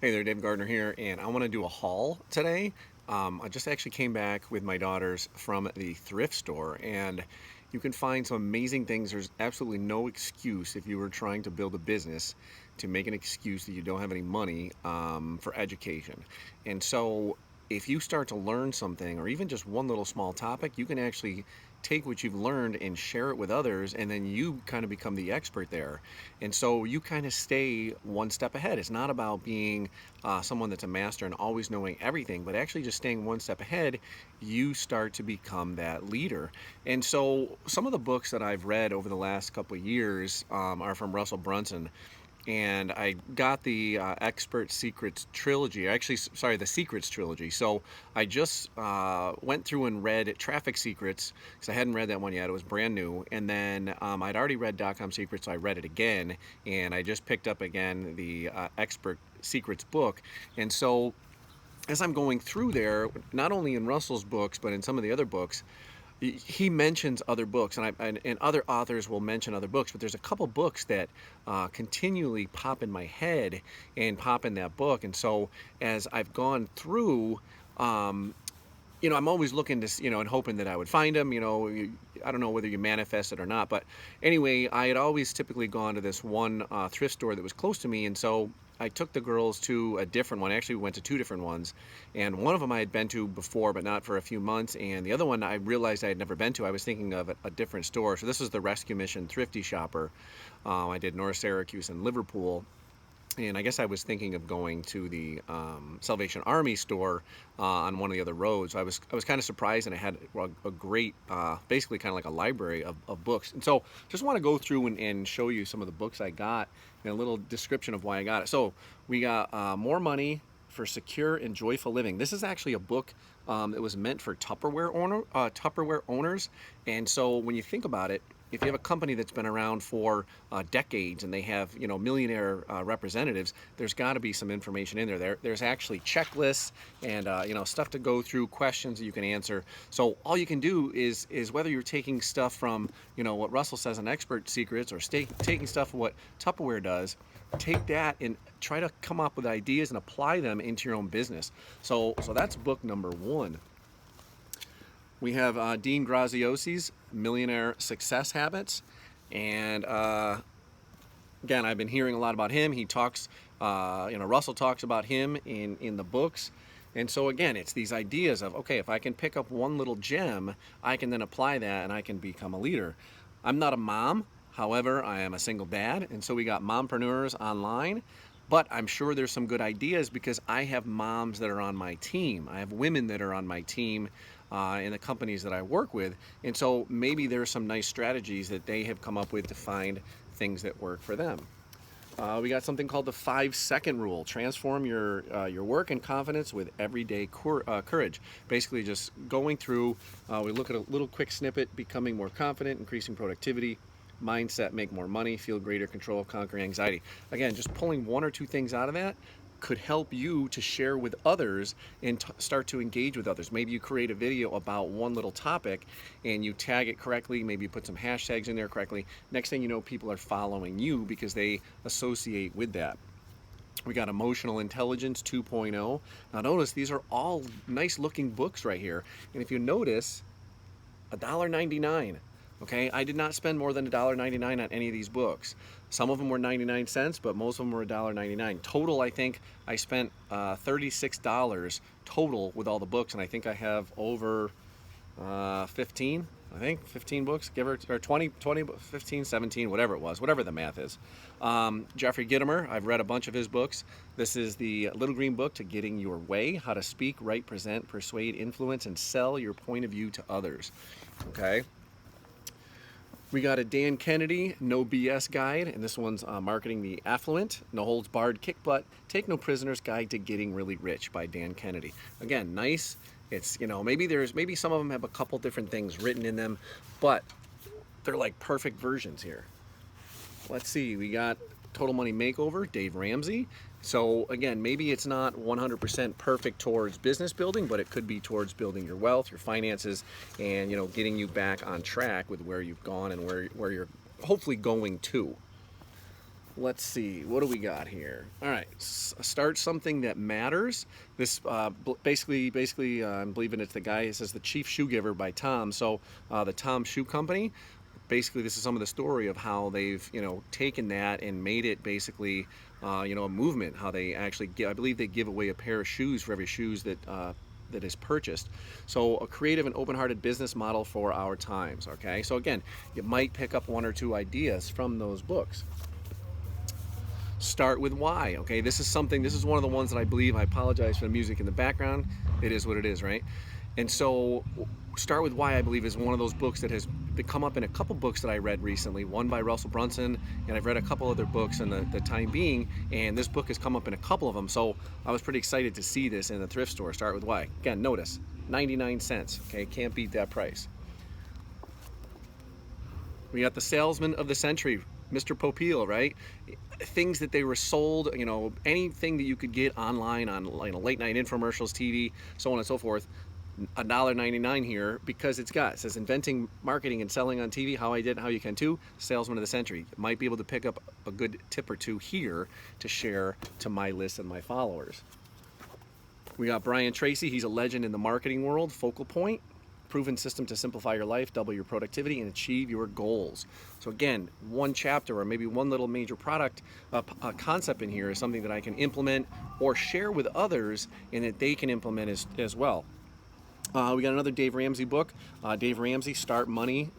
Hey there, Dave Gardner here, and I want to do a haul today. I just actually came back with my daughters from the thrift store, and you can find some amazing things. There's absolutely no excuse if you were trying to build a business to make an excuse that you don't have any money for education. And so, if you start to learn something, or even just one little small topic, you can actually take what you've learned and share it with others, and then you kind of become the expert there. And so you kind of stay one step ahead. It's not about being someone that's a master and always knowing everything, but actually just staying one step ahead, you start to become that leader. And so some of the books that I've read over the last couple of years are from Russell Brunson, and I got the Expert Secrets trilogy. Actually, sorry, the Secrets trilogy. So I just went through and read Traffic Secrets because I hadn't read that one yet. It was brand new, and then I'd already read .com Secrets, so I read it again, and I just picked up again the Expert Secrets book. And so as I'm going through there, not only in Russell's books but in some of the other books, he mentions other books, and other authors will mention other books, but there's a couple books that continually pop in my head and pop in that book. And so as I've gone through, I'm always looking to, and hoping that I would find them. I don't know whether you manifest it or not, but anyway, I had always typically gone to this one thrift store that was close to me, and so I took the girls to a different one. Actually, we went to two different ones, and one of them I had been to before, but not for a few months, and the other one I realized I had never been to. I was thinking of a different store. So this is the Rescue Mission Thrifty Shopper. I did North Syracuse and Liverpool, and I guess I was thinking of going to the Salvation Army store on one of the other roads. I was kind of surprised, and it had a great, basically kind of like a library of books. And so just want to go through and show you some of the books I got and a little description of why I got it. So we got More Money for Secure and Joyful Living. This is actually a book that was meant for Tupperware owners. And so when you think about it, if you have a company that's been around for decades and they have millionaire representatives, there's got to be some information in there. There's actually checklists and stuff to go through, questions that you can answer. So all you can do is whether you're taking stuff from what Russell says in Expert Secrets, or taking stuff from what Tupperware does, take that and try to come up with ideas and apply them into your own business. So that's book number one. We have Dean Graziosi's Millionaire Success Habits. And again, I've been hearing a lot about him. He talks, Russell talks about him in the books. And so again, it's these ideas of, okay, if I can pick up one little gem, I can then apply that and I can become a leader. I'm not a mom. However, I am a single dad. And so we got mompreneurs online. But I'm sure there's some good ideas because I have moms that are on my team. I have women that are on my team in the companies that I work with. And so maybe there's some nice strategies that they have come up with to find things that work for them. We got something called the 5-second rule. Transform your work and confidence with everyday courage. Basically just going through, we look at a little quick snippet: becoming more confident, increasing productivity, mindset, make more money, feel greater control, conquer anxiety. Again, just pulling one or two things out of that could help you to share with others and start to engage with others. Maybe you create a video about one little topic and you tag it correctly. Maybe you put some hashtags in there correctly. Next thing you know, people are following you because they associate with that. We got Emotional Intelligence 2.0. Now notice these are all nice looking books right here. And if you notice, $1.99. Okay, I did not spend more than $1.99 on any of these books. Some of them were 99 cents, but most of them were $1.99. Total, I think I spent $36 total with all the books, and I think I have over 15, I think 15 books, or 20, 15, 17, whatever it was, whatever the math is. Jeffrey Gitomer, I've read a bunch of his books. This is the Little Green Book to Getting Your Way: How to Speak, Write, Present, Persuade, Influence, and Sell Your Point of View to Others. Okay. We got a Dan Kennedy No BS guide, and this one's Marketing the Affluent, No Holds Barred, Kick Butt, Take No Prisoners Guide to Getting Really Rich by Dan Kennedy. Again, nice. It's, maybe some of them have a couple different things written in them, but they're like perfect versions here. Let's see, we got Total Money Makeover, Dave Ramsey. So again, maybe it's not 100% perfect towards business building, but it could be towards building your wealth, your finances, and getting you back on track with where you've gone and where you're hopefully going to. Let's see, what do we got here? All right, start something that matters. This basically, I'm believing it's the guy. It says The Chief Shoe Giver by Tom. So the Tom Shoe Company. Basically, this is some of the story of how they've taken that and made it basically a movement. How they actually I believe they give away a pair of shoes for every shoes that is purchased. So a creative and open-hearted business model for our times. Okay, so again, you might pick up one or two ideas from those books. Start with why. Okay, this is one of the ones that I believe, I apologize for the music in the background, it is what it is, right? And so Start with Why, I believe, is one of those books that has come up in a couple books that I read recently, one by Russell Brunson, and I've read a couple other books in the time being, and this book has come up in a couple of them, so I was pretty excited to see this in the thrift store. Start with Why. Again, notice 99 cents. Okay, can't beat that price. We got the Salesman of the Century, Mr. Popeil, right? Things that they were sold, anything that you could get online on late night infomercials, TV, so on and so forth. $1.99 here because it says inventing, marketing, and selling on TV, how I did, how you can too. Salesman of the Century. You might be able to pick up a good tip or two here to share to my list and my followers. We got Brian Tracy. He's a legend in the marketing world. Focal Point. Proven system to simplify your life, double your productivity, and achieve your goals. So again, one chapter or maybe one little major product concept in here is something that I can implement or share with others and that they can implement as well. We got another Dave Ramsey book. Dave Ramsey, Smart Money,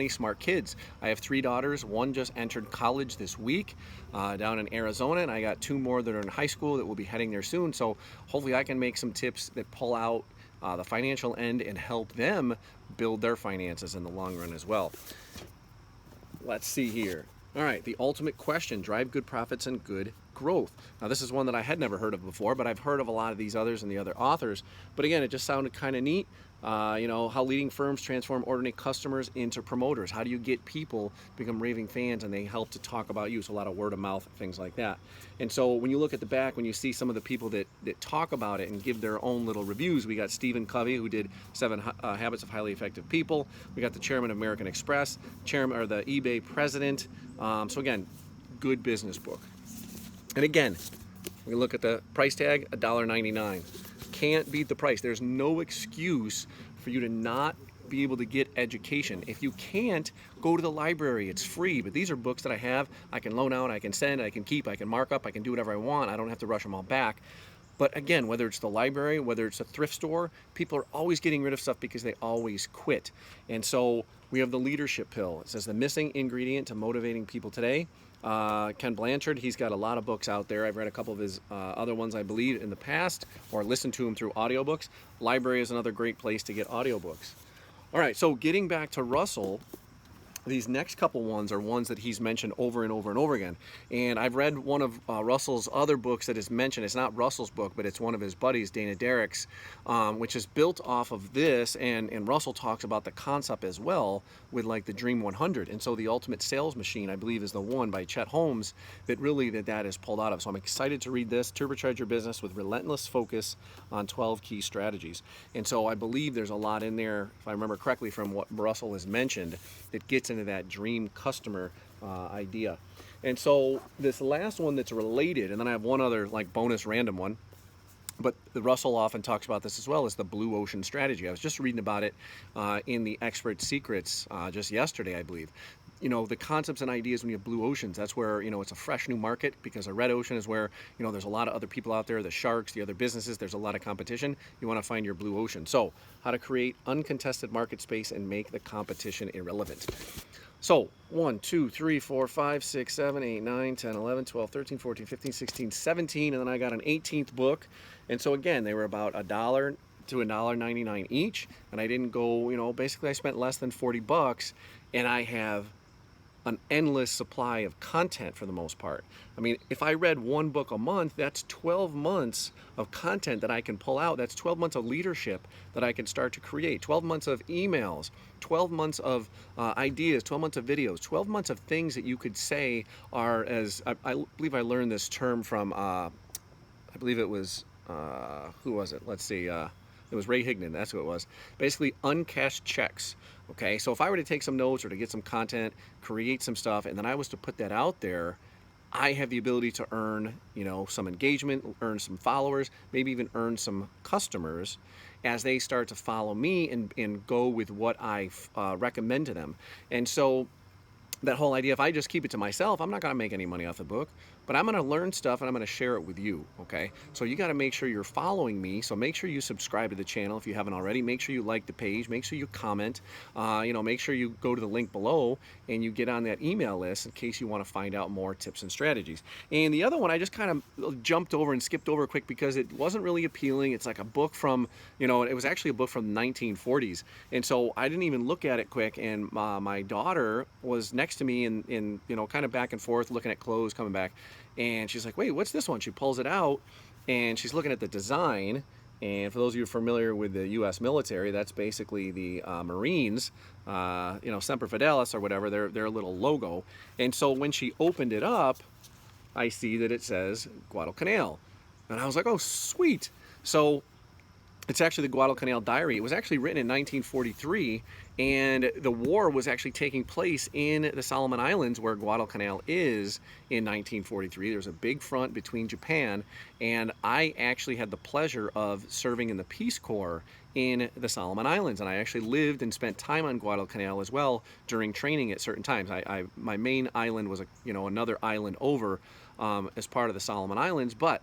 Smart Kids. I have 3 daughters. One just entered college this week down in Arizona, and I got 2 more that are in high school that will be heading there soon. So hopefully I can make some tips that pull out the financial end and help them build their finances in the long run as well. Let's see here. All right, The Ultimate Question, Drive Good Profits and Good Growth. Now, this is one that I had never heard of before, but I've heard of a lot of these others and the other authors. But again, it just sounded kind of neat. How leading firms transform ordinary customers into promoters. How do you get people become raving fans and they help to talk about you? So a lot of word of mouth, things like that. And so when you look at the back, when you see some of the people that talk about it and give their own little reviews, we got Stephen Covey, who did 7 Habits of Highly Effective People. We got the chairman of American Express, the eBay president. So again, good business book. And again, we look at the price tag, $1.99. Can't beat the price. There's no excuse for you to not be able to get education. If you can't, go to the library. It's free. But these are books that I can loan out, I can send, I can keep, I can mark up, I can do whatever I want. I don't have to rush them all back. But again, whether it's the library, whether it's a thrift store, people are always getting rid of stuff because they always quit. And so we have the leadership pill. It says the missing ingredient to motivating people today. Ken Blanchard, he's got a lot of books out there. I've read a couple of his other ones, I believe, in the past, or listened to him through audiobooks. Library is another great place to get audiobooks. All right, so getting back to Russell, these next couple ones are ones that he's mentioned over and over and over again. And I've read one of Russell's other books that is mentioned. It's not Russell's book, but it's one of his buddies, Dana Derrick's, which is built off of this. And Russell talks about the concept as well with like the Dream 100. And so the Ultimate Sales Machine, I believe, is the one by Chet Holmes that really that is pulled out of. So I'm excited to read this, Turbocharge Your Business with Relentless Focus on 12 Key Strategies. And so I believe there's a lot in there, if I remember correctly from what Russell has mentioned, that gets into that dream customer idea. And so this last one that's related, and then I have one other like bonus random one, but Russell often talks about this as well, is the blue ocean strategy. I was just reading about it in the Expert Secrets just yesterday, I believe. The concepts and ideas when you have blue oceans, that's where, it's a fresh new market, because a red ocean is where, there's a lot of other people out there, the sharks, the other businesses, there's a lot of competition. You want to find your blue ocean. So how to create uncontested market space and make the competition irrelevant. So 1, 2, 3, 4, 5, 6, 7, 8, 9, 10, 11, 12, 13, 14, 15, 16, 17, and then I got an 18th book. And so again, they were about $1 to $1.99 each, and I didn't go, basically I spent less than $40, and I have an endless supply of content for the most part. I mean, if I read one book a month, that's 12 months of content that I can pull out. That's 12 months of leadership that I can start to create. 12 months of emails, 12 months of ideas, 12 months of videos, 12 months of things that you could say are, as I believe I learned this term from, I believe it was, who was it? Let's see. It was Ray Hignan, that's who it was. Basically, uncashed checks. Okay, so if I were to take some notes or to get some content, create some stuff, and then I was to put that out there, I have the ability to earn, some engagement, earn some followers, maybe even earn some customers as they start to follow me and go with what I recommend to them. And so that whole idea, if I just keep it to myself, I'm not going to make any money off the book, but I'm going to learn stuff and I'm going to share it with you. Okay. So you got to make sure you're following me. So make sure you subscribe to the channel if you haven't already. Make sure you like the page. Make sure you comment. Make sure you go to the link below and you get on that email list in case you want to find out more tips and strategies. And the other one, I just kind of jumped over and skipped over quick because it wasn't really appealing. It's like a book from, it was actually a book from the 1940s. And so I didn't even look at it quick. And my daughter was next to me and kind of back and forth looking at clothes coming back, and she's like, wait, what's this one? She pulls it out and she's looking at the design. And for those of you familiar with the US military, that's basically the Marines, Semper Fidelis or whatever, their little logo. And so when she opened it up, I see that it says Guadalcanal, and I was like, oh sweet. So it's actually the Guadalcanal Diary. It was actually written in 1943, and the war was actually taking place in the Solomon Islands, where Guadalcanal is, in 1943. There was a big front between Japan, and I actually had the pleasure of serving in the Peace Corps in the Solomon Islands, and I actually lived and spent time on Guadalcanal as well during training at certain times. My main island was another island over as part of the Solomon Islands, but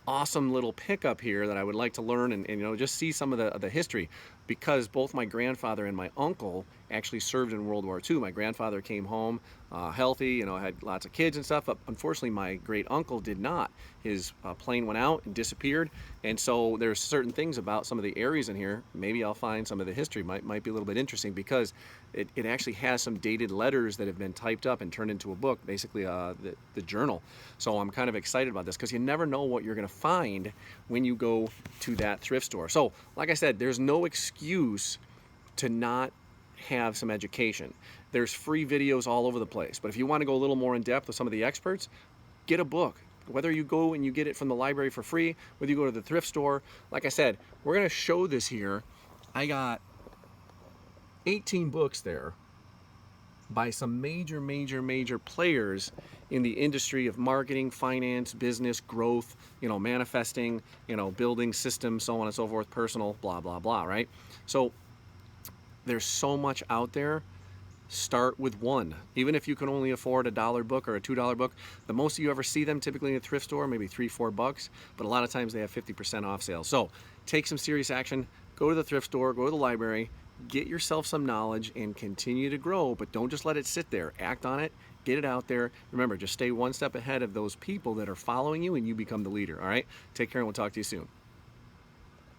awesome little pickup here that I would like to learn and just see some of the history, because both my grandfather and my uncle actually served in World War II. My grandfather came home healthy, had lots of kids and stuff, but unfortunately my great uncle did not. His plane went out and disappeared, and so there's certain things about some of the areas in here. Maybe I'll find some of the history might be a little bit interesting, because it actually has some dated letters that have been typed up and turned into a book, basically the journal. So I'm kind of excited about this, because you never know what you're going to find when you go to that thrift store. So like I said, there's no excuse to not have some education. There's free videos all over the place, but if you want to go a little more in depth with some of the experts, get a book. Whether you go and you get it from the library for free, whether you go to the thrift store, like I said, we're going to show this here. I got 18 books there by some major players in the industry of marketing, finance, business, growth, manifesting, building systems, so on and so forth, personal, blah, blah, blah, right? So there's so much out there. Start with one. Even if you can only afford $1 book or a $2 book, the most you ever see them typically in a thrift store, maybe $3-4, but a lot of times they have 50% off sales. So take some serious action. Go to the thrift store, go to the library, get yourself some knowledge and continue to grow, but don't just let it sit there. Act on it, get it out there. Remember, just stay one step ahead of those people that are following you and you become the leader, all right? Take care and we'll talk to you soon.